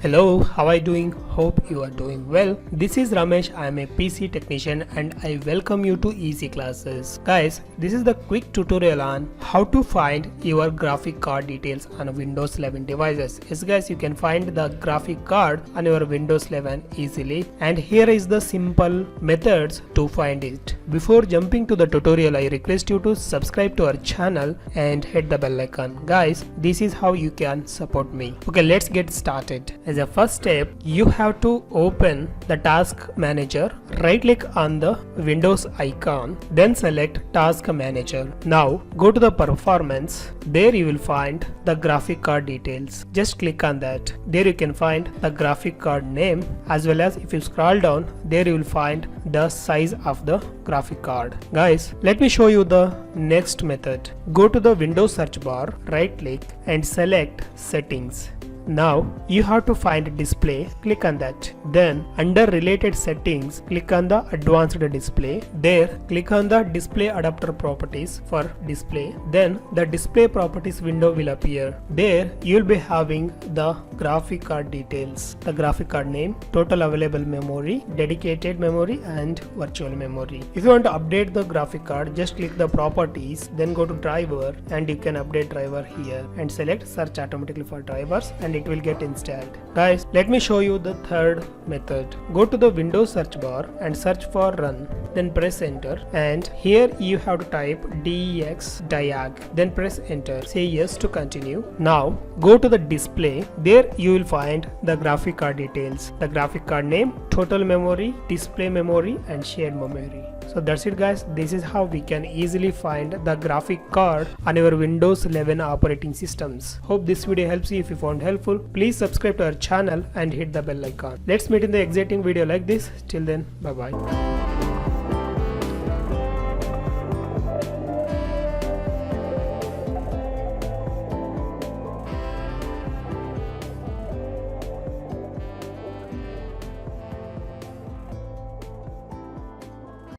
Hello, how are you doing? Hope you are doing well. This is Ramesh. I am a PC technician and I welcome you to Easy Classes. Guys, this is the quick tutorial on how to find your graphic card details on Windows 11 devices. Yes guys, you can find the graphic card on your Windows 11 easily, and here is the simple methods to find it. Before jumping to the tutorial, I request you to subscribe to our channel and hit the bell icon. Guys, this is how you can support me. Okay, let's get started. As a first step, you have to open the task manager, right click on the Windows icon, then select task manager. Now go to the performance. There you will find the graphic card details. Just click on that. There you can find the graphic card name, as well as if you scroll down, there you will find the size of the graphic card. Guys, let me show you the next method. Go to the Windows search bar, right click and select settings. Now you have to find display, click on that. Then under related settings, click on the advanced display. There click on the display adapter properties for display. Then the display properties window will appear. There you will be having the graphic card details, the graphic card name, total available memory, dedicated memory and virtual memory. If you want to update the graphic card, just click the properties, then go to driver and you can update driver here and select search automatically for drivers and it will get installed. Guys, let me show you the third method. Go to the Windows search bar and search for run, then press enter, and here you have to type DEX then press enter. Say yes to continue. Now go to the display. There you will find the graphic card details, the graphic card name, total memory, display memory and shared memory. So that's it guys, this is how we can easily find the graphic card on your Windows 11 operating systems. Hope this video helps you. If you found helpful, please subscribe to our channel and hit the bell icon. Let's meet in the exciting video like this. Till then, bye bye.